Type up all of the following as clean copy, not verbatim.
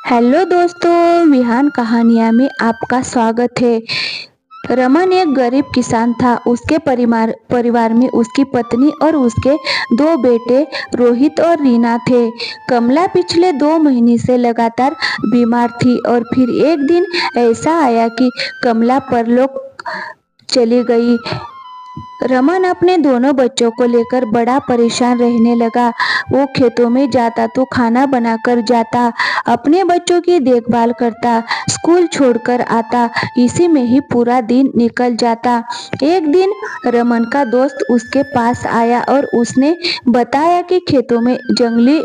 Hello दोस्तों, विहान कहानियाँ में आपका स्वागत है। रमन एक गरीब किसान था। उसके परिवार में उसकी पत्नी और उसके दो बेटे रोहित और रीना थे। कमला पिछले 2 महीने से लगातार बीमार थी और फिर एक दिन ऐसा आया कि कमला परलोक चली गई। रमन अपने दोनों बच्चों को लेकर बड़ा परेशान रहने लगा। वो खेतों में जाता तो खाना बनाकर जाता, अपने बच्चों की देखभाल करता, स्कूल छोड़कर आता, इसी में ही पूरा दिन निकल जाता। एक दिन रमन का दोस्त उसके पास आया और उसने बताया कि खेतों में जंगली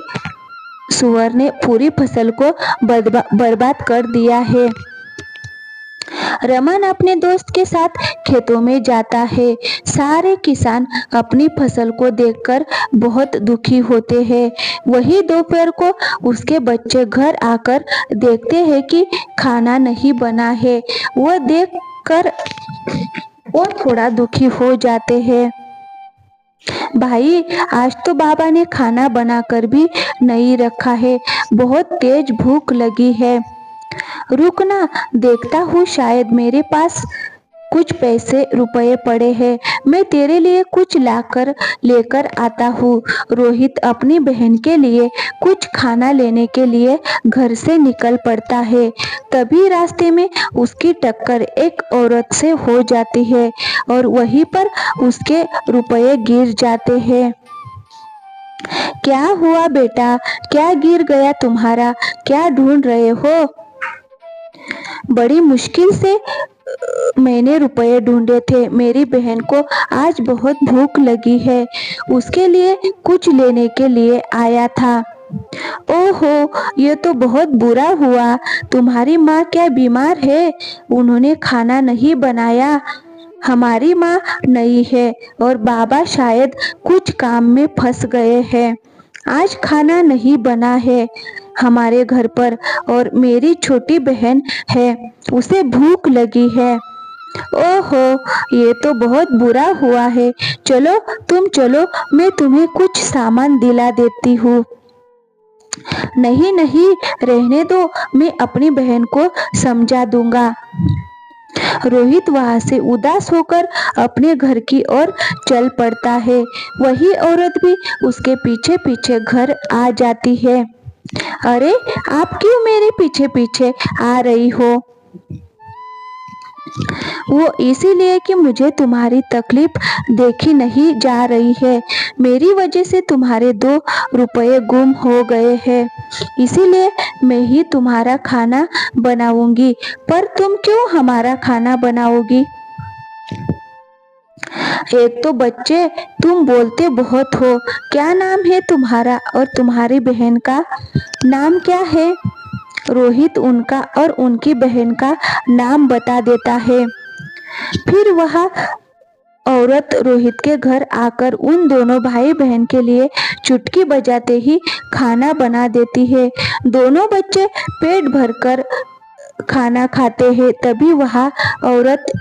सुअर ने पूरी फसल को बर्बाद कर दिया है। रमन अपने दोस्त के साथ खेतों में जाता है। सारे किसान अपनी फसल को देखकर बहुत दुखी होते हैं। वही दोपहर को उसके बच्चे घर आकर देखते हैं कि खाना नहीं बना है। वो देखकर वो थोड़ा दुखी हो जाते हैं। भाई, आज तो बाबा ने खाना बनाकर भी नहीं रखा है, बहुत तेज भूख लगी है। रुकना, देखता हूँ शायद मेरे पास कुछ पैसे रुपए पड़े हैं, मैं तेरे लिए कुछ लेकर आता हूँ। रोहित अपनी बहन के लिए कुछ खाना लेने के लिए घर से निकल पड़ता है। तभी रास्ते में उसकी टक्कर एक औरत से हो जाती है और वहीं पर उसके रुपए गिर जाते हैं। क्या हुआ बेटा, क्या गिर गया तुम्हारा? क्या ढूंढ रहे हो? बड़ी मुश्किल से मैंने रुपए ढूंढे थे। मेरी बहन को आज बहुत भूख लगी है, उसके लिए कुछ लेने के लिए आया था। ओहो, ये तो बहुत बुरा हुआ। तुम्हारी माँ क्या बीमार है? उन्होंने खाना नहीं बनाया। हमारी माँ नहीं है और बाबा शायद कुछ काम में फंस गए हैं। आज खाना नहीं बना है हमारे घर पर और मेरी छोटी बहन है, उसे भूख लगी है। ओहो, ये तो बहुत बुरा हुआ है। चलो तुम चलो, मैं तुम्हें कुछ सामान दिला देती हूँ। नहीं नहीं, रहने दो, मैं अपनी बहन को समझा दूंगा। रोहित वहां से उदास होकर अपने घर की ओर चल पड़ता है। वही औरत भी उसके पीछे पीछे घर आ जाती है। अरे, आप क्यों मेरे पीछे पीछे आ रही हो? वो इसीलिए कि मुझे तुम्हारी तकलीफ देखी नहीं जा रही है। मेरी वजह से तुम्हारे 2 रुपए गुम हो गए हैं, इसीलिए मैं ही तुम्हारा खाना बनाऊंगी। पर तुम क्यों हमारा खाना बनाओगी? एक तो बच्चे, तुम बोलते बहुत हो। क्या नाम है तुम्हारा और तुम्हारी बहन का नाम क्या है? रोहित उनका और उनकी बहन का नाम बता देता है। फिर वह औरत रोहित के घर आकर उन दोनों भाई बहन के लिए चुटकी बजाते ही खाना बना देती है। दोनों बच्चे पेट भरकर खाना खाते हैं। तभी वह औरत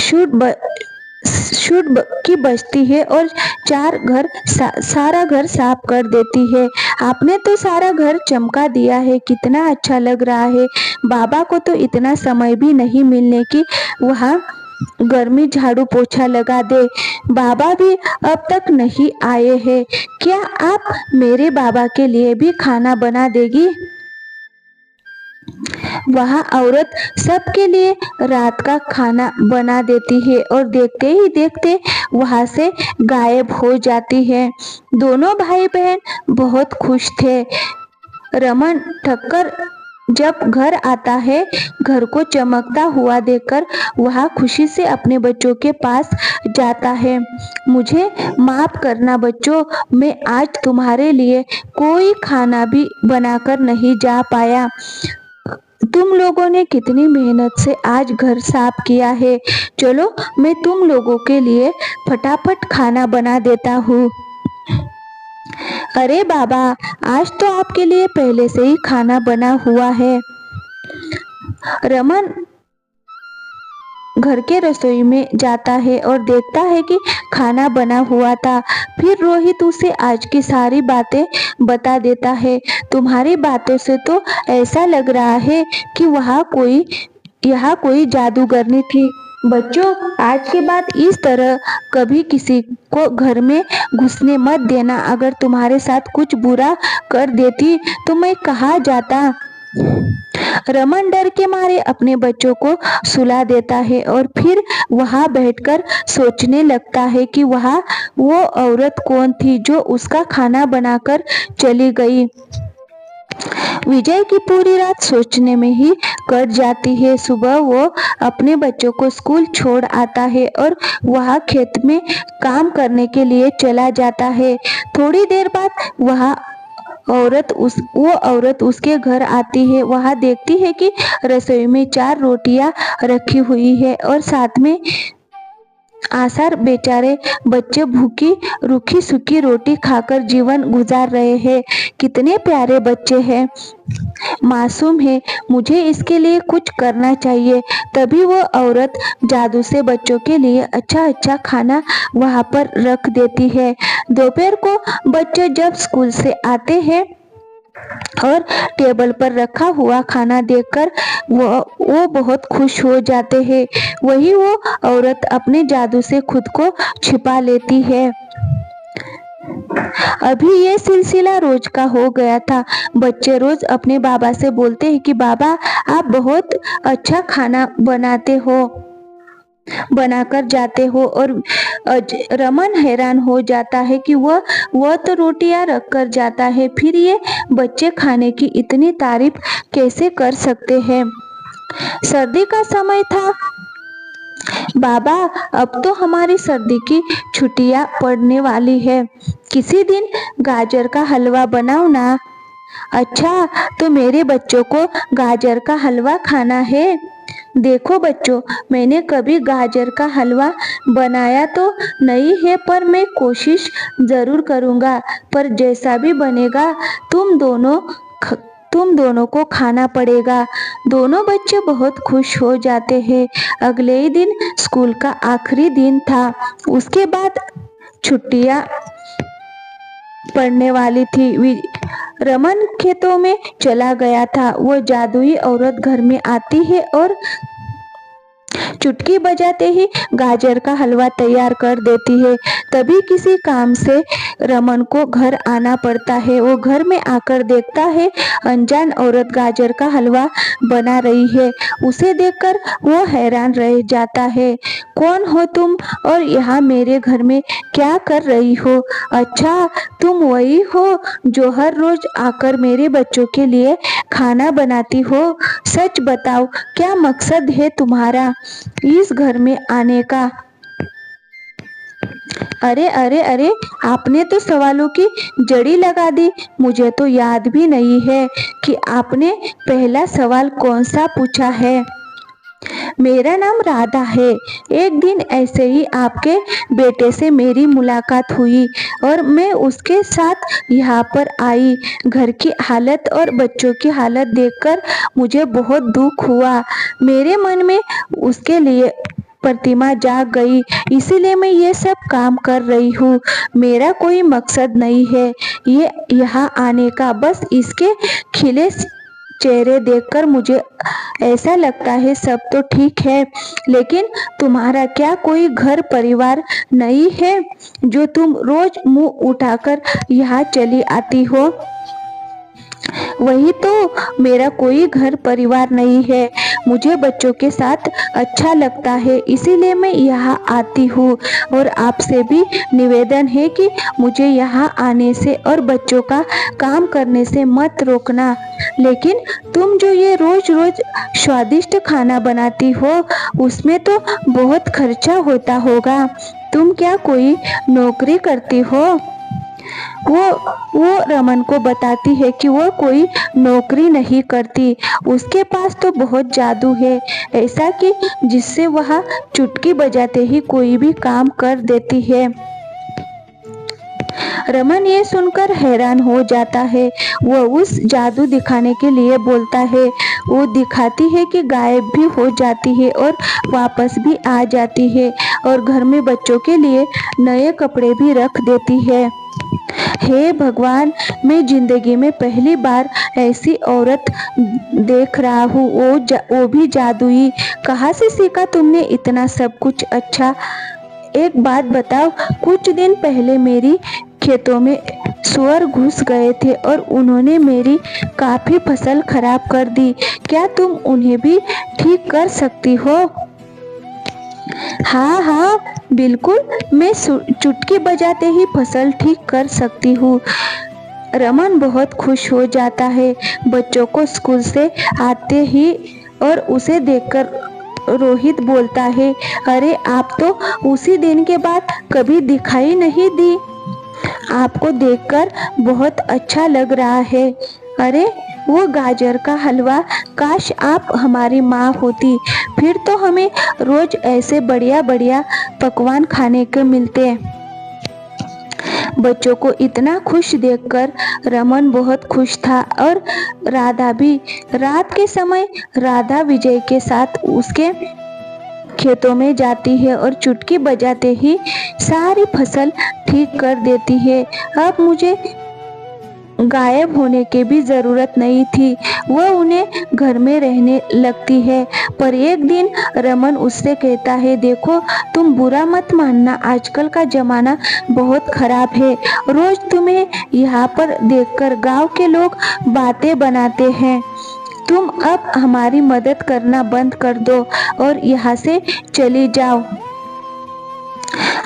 शुड की बजती है और सारा घर साफ कर देती है। आपने तो सारा घर चमका दिया है, कितना अच्छा लग रहा है। बाबा को तो इतना समय भी नहीं मिलने की वह गर्मी झाड़ू पोछा लगा दे। बाबा भी अब तक नहीं आए हैं। क्या आप मेरे बाबा के लिए भी खाना बना देगी? वह औरत सबके लिए रात का खाना बना देती है और देखते ही देखते वहां से गायब हो जाती है। दोनों भाई बहन बहुत खुश थे। रमन ठक्कर जब घर आता है, घर को चमकता हुआ देखकर वह खुशी से अपने बच्चों के पास जाता है। मुझे माफ करना बच्चों, मैं आज तुम्हारे लिए कोई खाना भी बनाकर नहीं जा पाया। तुम लोगों ने कितनी मेहनत से आज घर साफ किया है। चलो, मैं तुम लोगों के लिए फटाफट खाना बना देता हूँ। अरे बाबा, आज तो आपके लिए पहले से ही खाना बना हुआ है। रमन घर के रसोई में जाता है और देखता है कि खाना बना हुआ था। फिर रोहित उसे आज की सारी बातें बता देता है। तुम्हारी बातों से तो ऐसा लग रहा है कि यहाँ कोई जादूगरनी थी। बच्चों, आज के बाद इस तरह कभी किसी को घर में घुसने मत देना। अगर तुम्हारे साथ कुछ बुरा कर देती तो मैं कहाँ जाता। रमन डर के मारे अपने बच्चों को सुला देता है और फिर वहां बैठकर सोचने लगता है कि वो औरत कौन थी जो उसका खाना बनाकर चली गई। विजय की पूरी रात सोचने में ही कट जाती है। सुबह वो अपने बच्चों को स्कूल छोड़ आता है और वह खेत में काम करने के लिए चला जाता है। थोड़ी देर बाद वो औरत उसके घर आती है। वह देखती है कि रसोई में 4 रोटियां रखी हुई है और साथ में आसार बेचारे बच्चे भूखी रूखी सूखी रोटी खाकर जीवन गुजार रहे हैं। कितने प्यारे बच्चे हैं, मासूम है। मुझे इसके लिए कुछ करना चाहिए। तभी वो औरत जादू से बच्चों के लिए अच्छा अच्छा खाना वहां पर रख देती है। दोपहर को बच्चे जब स्कूल से आते हैं और टेबल पर रखा हुआ खाना देखकर वो बहुत खुश हो जाते हैं। वही वो औरत अपने जादू से खुद को छिपा लेती है। अभी ये सिलसिला रोज का हो गया था। बच्चे रोज अपने बाबा से बोलते हैं कि बाबा, आप बहुत अच्छा खाना बनाकर जाते हो और रमन हैरान हो जाता है कि वह तो रोटियां रख कर जाता है, फिर ये बच्चे खाने की इतनी तारीफ कैसे कर सकते हैं। सर्दी का समय था। बाबा, अब तो हमारी सर्दी की छुट्टियां पड़ने वाली है। किसी दिन गाजर का हलवा बनाओ ना। अच्छा, तो मेरे बच्चों को गाजर का हलवा खाना है। देखो बच्चों, मैंने कभी गाजर का हलवा बनाया तो नहीं है, पर मैं कोशिश जरूर करूंगा। पर जैसा भी बनेगा तुम दोनों को खाना पड़ेगा। दोनों बच्चे बहुत खुश हो जाते हैं। अगले ही दिन स्कूल का आखिरी दिन था। उसके बाद छुट्टियां पड़ने वाली थी। रमन खेतों में चला गया था। वो जादुई औरत घर में आती है और चुटकी बजाते ही गाजर का हलवा तैयार कर देती है। तभी किसी काम से रमन को घर आना पड़ता है। वो घर में आकर देखता है अनजान औरत गाजर का हलवा बना रही है। उसे देखकर वो हैरान रह जाता है। कौन हो तुम और यहाँ मेरे घर में क्या कर रही हो? अच्छा, तुम वही हो जो हर रोज आकर मेरे बच्चों के लिए खाना बनाती हो। सच बताओ, क्या मकसद है तुम्हारा इस घर में आने का? अरे अरे अरे, आपने तो सवालों की जड़ी लगा दी। मुझे तो याद भी नहीं है कि आपने पहला सवाल कौन सा पूछा है। मेरा नाम राधा है। एक दिन ऐसे ही आपके बेटे से मेरी मुलाकात हुई और मैं उसके साथ यहाँ पर आई। घर की हालत और बच्चों की हालत देखकर मुझे बहुत दुख हुआ। मेरे मन में उसके लिए प्रतिमा जाग गई, इसीलिए मैं ये सब काम कर रही हूँ। मेरा कोई मकसद नहीं है ये यहाँ आने का, बस इसके खिले चेहरे देखकर मुझे ऐसा लगता है सब तो ठीक है। लेकिन तुम्हारा क्या कोई घर परिवार नहीं है जो तुम रोज मुंह उठाकर यहाँ चली आती हो? वही तो, मेरा कोई घर परिवार नहीं है। मुझे बच्चों के साथ अच्छा लगता है, इसीलिए मैं यहाँ आती हूँ। और आपसे भी निवेदन है कि मुझे यहाँ आने से और बच्चों का काम करने से मत रोकना। लेकिन तुम जो ये रोज रोज स्वादिष्ट खाना बनाती हो, उसमें तो बहुत खर्चा होता होगा। तुम क्या कोई नौकरी करती हो? वो रमन को बताती है कि वो कोई नौकरी नहीं करती। उसके पास तो बहुत जादू है, ऐसा कि जिससे वह चुटकी बजाते ही कोई भी काम कर देती है। रमन ये सुनकर हैरान हो जाता है। वह उस जादू दिखाने के लिए बोलता है। वो दिखाती है कि गायब भी हो जाती है और वापस भी आ जाती है और घर में बच्चों के लिए नए कपड़े भी रख देती है। हे भगवान, मैं जिंदगी में पहली बार ऐसी औरत देख रहा हूँ, वो भी जादुई। कहाँ से सीखा तुमने इतना सब कुछ? अच्छा एक बात बताओ, कुछ दिन पहले मेरी खेतों में सुअर घुस गए थे और उन्होंने मेरी काफी फसल खराब कर दी। क्या तुम उन्हें भी ठीक कर सकती हो? हाँ हाँ बिल्कुल, मैं चुटकी बजाते ही फसल ठीक कर सकती हूँ। रमन बहुत खुश हो जाता है बच्चों को स्कूल से आते ही, और उसे देखकर रोहित बोलता है, अरे आप तो उसी दिन के बाद कभी दिखाई नहीं दी। आपको देखकर बहुत अच्छा लग रहा है। अरे वो गाजर का हलवा, काश आप हमारी माँ होती, फिर तो हमें रोज ऐसे बढ़िया बढ़िया पकवान खाने को मिलते। बच्चों को इतना खुश देखकर रमन बहुत खुश था और राधा भी। रात के समय राधा विजय के साथ उसके खेतों में जाती है और चुटकी बजाते ही सारी फसल ठीक कर देती है। अब मुझे गायब होने की भी जरूरत नहीं थी। वह उन्हें घर में रहने लगती है। पर एक दिन रमन उससे कहता है, देखो तुम बुरा मत मानना, आजकल का जमाना बहुत खराब है। रोज तुम्हें यहाँ पर देखकर गांव के लोग बातें बनाते हैं। तुम अब हमारी मदद करना बंद कर दो और यहाँ से चली जाओ।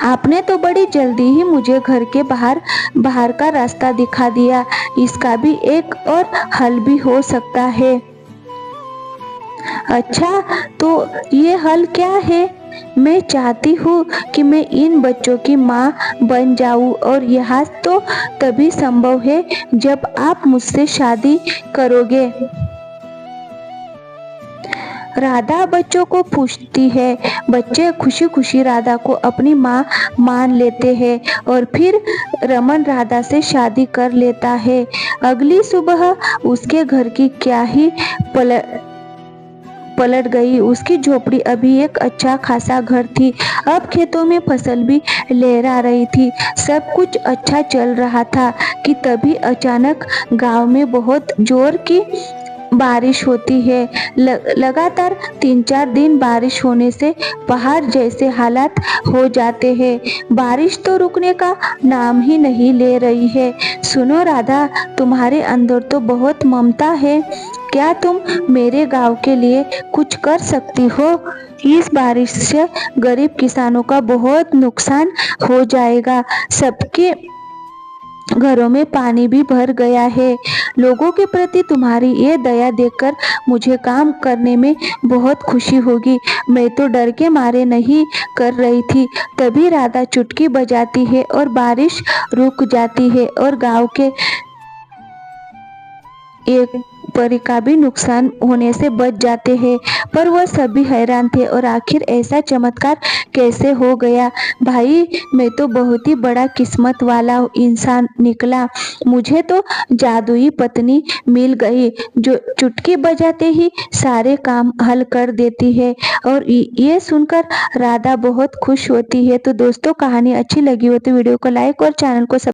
आपने तो बड़ी जल्दी ही मुझे घर के बाहर का रास्ता दिखा दिया। इसका भी एक और हल भी हो सकता है। अच्छा तो ये हल क्या है? मैं चाहती हूँ कि मैं इन बच्चों की माँ बन जाऊँ, और यह तो तभी संभव है जब आप मुझसे शादी करोगे। राधा बच्चों को पूछती है। बच्चे खुशी खुशी राधा को अपनी माँ मान लेते हैं और फिर रमन राधा से शादी कर लेता है। अगली सुबह उसके घर की क्या ही पलट गई। उसकी झोपड़ी अभी एक अच्छा खासा घर थी। अब खेतों में फसल भी लहरा रही थी। सब कुछ अच्छा चल रहा था कि तभी अचानक गांव में बहुत जोर की बारिश होती है। लगातार 3-4 दिन बारिश होने से पहाड़ जैसे हालात हो जाते हैं। बारिश तो रुकने का नाम ही नहीं ले रही है। सुनो राधा, तुम्हारे अंदर तो बहुत ममता है। क्या तुम मेरे गांव के लिए कुछ कर सकती हो? इस बारिश से गरीब किसानों का बहुत नुकसान हो जाएगा। सबके घरों में पानी भी भर गया है। लोगों के प्रति तुम्हारी ये दया देखकर मुझे काम करने में बहुत खुशी होगी। मैं तो डर के मारे नहीं कर रही थी। तभी राधा चुटकी बजाती है और बारिश रुक जाती है और गांव के एक परी का भी नुकसान होने से बच जाते हैं। पर वह सभी हैरान थे और आखिर ऐसा चमत्कार कैसे हो गया? भाई, मैं तो बहुत ही बड़ा किस्मत वाला इंसान निकला। मुझे तो जादुई पत्नी मिल गई जो चुटकी बजाते ही सारे काम हल कर देती है। और ये सुनकर राधा बहुत खुश होती है। तो दोस्तों, कहानी अच्छी लगी हो तो वीडियो को लाइक और चैनल को